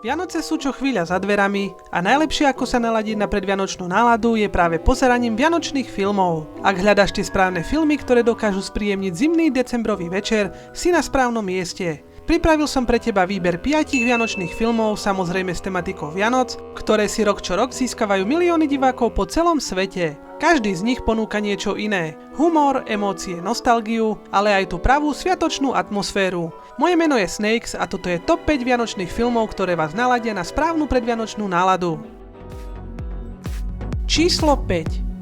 Vianoce sú čo chvíľa za dverami a najlepšie ako sa naladiť na predvianočnú náladu je práve pozeraním vianočných filmov. Ak hľadaš tie správne filmy, ktoré dokážu spríjemniť zimný decembrový večer, si na správnom mieste. Pripravil som pre teba výber 5 vianočných filmov, samozrejme s tematikou Vianoc, ktoré si rok čo rok získavajú milióny divákov po celom svete. Každý z nich ponúka niečo iné. Humor, emócie, nostalgiu, ale aj tú pravú sviatočnú atmosféru. Moje meno je Snakes a toto je top 5 vianočných filmov, ktoré vás naladia na správnu predvianočnú náladu. Číslo 5.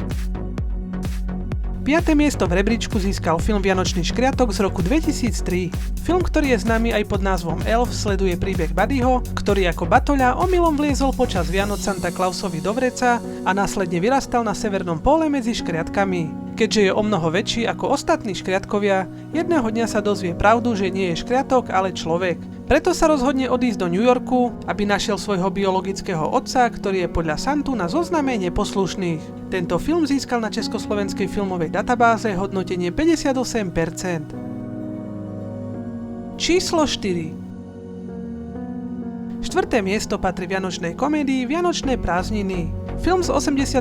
5. miesto v rebríčku získal film Vianočný škriatok z roku 2003. Film, ktorý je známy aj pod názvom Elf, sleduje príbeh Buddyho, ktorý ako batoľa omylom vliezol počas Vianoc Santa Clausovi do vreca a následne vyrastal na severnom póle medzi škriatkami. Keďže je omnoho väčší ako ostatní škriatkovia, jedného dňa sa dozvie pravdu, že nie je škriatok, ale človek. Preto sa rozhodne odísť do New Yorku, aby našiel svojho biologického otca, ktorý je podľa Santu na zozname neposlušných. Tento film získal na československej filmovej databáze hodnotenie 58%. Číslo 4. 4. miesto patrí vianočnej komédii Vianočné prázdniny. Film z 89.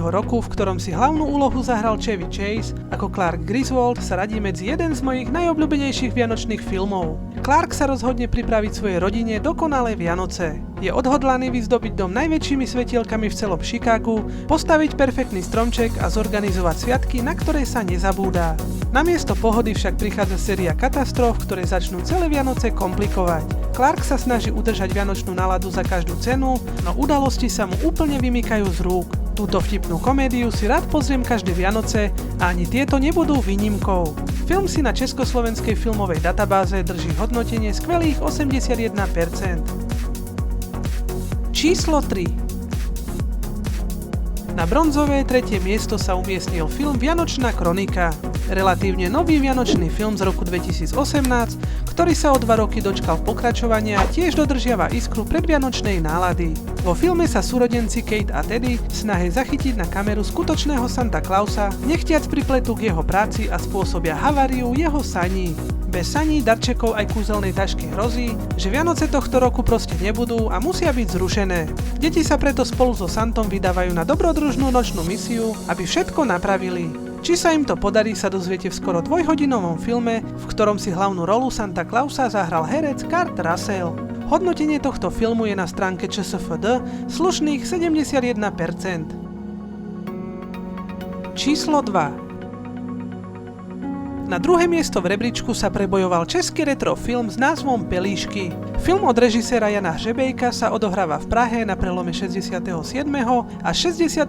roku, v ktorom si hlavnú úlohu zahral Chevy Chase ako Clark Griswold, sa radí medzi jeden z mojich najobľúbenejších vianočných filmov. Clark sa rozhodne pripraviť svojej rodine dokonalé Vianoce. Je odhodlaný vyzdobiť dom najväčšími svetielkami v celom Chicagu, postaviť perfektný stromček a zorganizovať sviatky, na ktoré sa nezabúda. Namiesto pohody však prichádza séria katastrof, ktoré začnú celé Vianoce komplikovať. Clark sa snaží udržať vianočnú náladu za každú cenu, no udalosti sa mu úplne vymykajú z rúk. Túto vtipnú komédiu si rád pozriem každé Vianoce a ani tieto nebudú výnimkou. Film si na československej filmovej databáze drží hodnotenie skvelých 81%. Číslo 3. Na bronzové 3. miesto sa umiestnil film Vianočná kronika. Relatívne nový vianočný film z roku 2018, ktorý sa o 2 roky dočkal pokračovania a tiež dodržiava iskru predvianočnej nálady. Vo filme sa súrodenci Kate a Teddy v snahe zachytiť na kameru skutočného Santa Clausa nechtiac pripletú k jeho práci a spôsobia haváriu jeho saní. Bez saní, darčekov aj kúzelnej tašky hrozí, že Vianoce tohto roku proste nebudú a musia byť zrušené. Deti sa preto spolu so Santom vydávajú na dobrodružnú nočnú misiu, aby všetko napravili. Či sa im to podarí, sa dozviete v skoro 2-hodinovom filme, v ktorom si hlavnú rolu Santa Clausa zahral herec Kurt Russell. Hodnotenie tohto filmu je na stránke ČSFD slušných 71%. Číslo 2. Na 2. miesto v rebríčku sa prebojoval český retro film s názvom Pelíšky. Film od režiséra Jana Hřebejka sa odohráva v Prahe na prelome 67. a 68.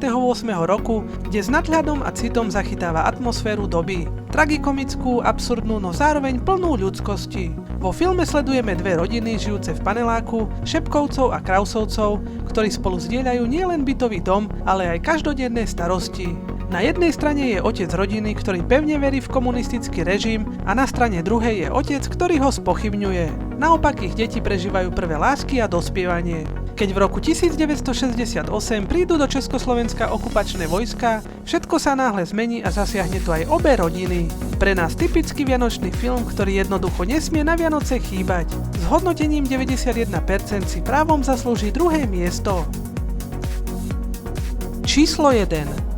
roku, kde s nadhľadom a citom zachytáva atmosféru doby. Tragikomickú, absurdnú, no zároveň plnú ľudskosti. Vo filme sledujeme dve rodiny žijúce v paneláku, Šepkovcov a Krausovcov, ktorí spolu zdieľajú nielen bytový dom, ale aj každodenné starosti. Na jednej strane je otec rodiny, ktorý pevne verí v komunistický režim, a na strane druhej je otec, ktorý ho spochybňuje. Naopak ich deti prežívajú prvé lásky a dospievanie. Keď v roku 1968 prídu do Československa okupačné vojska, všetko sa náhle zmení a zasiahne tu aj obe rodiny. Pre nás typický vianočný film, ktorý jednoducho nesmie na Vianoce chýbať. S hodnotením 91% si právom zaslúži 2. miesto. Číslo 1.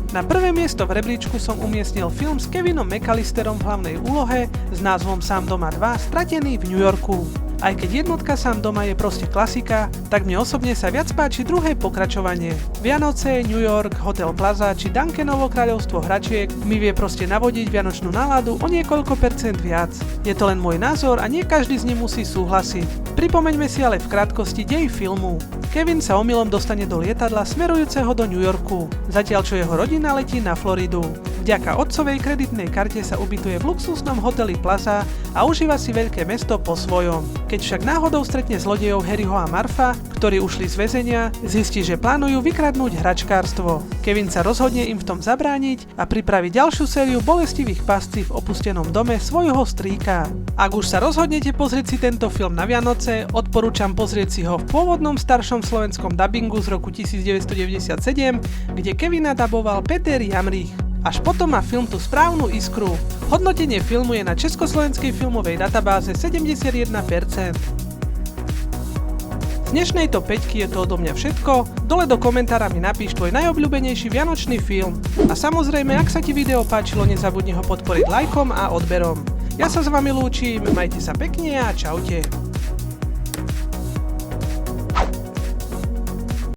Na 1. miesto v rebríčku som umiestnil film s Kevinom McAllisterom v hlavnej úlohe s názvom Sám doma 2, stratený v New Yorku. Aj keď jednotka Sám doma je proste klasika, tak mne osobne sa viac páči druhé pokračovanie. Vianoce, New York, Hotel Plaza či Duncanovo kráľovstvo hračiek mi vie proste navodiť vianočnú náladu o niekoľko percent viac. Je to len môj názor a nie každý s ním musí súhlasiť. Pripomeňme si ale v krátkosti dej filmu. Kevin sa omylom dostane do lietadla smerujúceho do New Yorku, zatiaľ čo jeho rodina letí na Floridu. Vďaka otcovej kreditnej karte sa ubytuje v luxusnom hoteli Plaza a užíva si veľké mesto po svojom. Keď však náhodou stretne zlodejov Harryho a Marfa, ktorí ušli z väzenia, zistí, že plánujú vykradnúť hračkárstvo. Kevin sa rozhodne im v tom zabrániť a pripraví ďalšiu sériu bolestivých pascí v opustenom dome svojho strýka. Ak už sa rozhodnete pozrieť si tento film na Vianoce, odporúčam pozrieť si ho v pôvodnom staršom slovenskom dabingu z roku 1997, kde Kevina daboval Peter Jamrich. Až potom má film tú správnu iskru. Hodnotenie filmu je na československej filmovej databáze 71%. Z dnešnej top 5 je to odo mňa všetko, dole do komentára mi napíš tvoj najobľúbenejší vianočný film. A samozrejme, ak sa ti video páčilo, nezabudni ho podporiť lajkom a odberom. Ja sa s vami lúčim, majte sa pekne a čaute.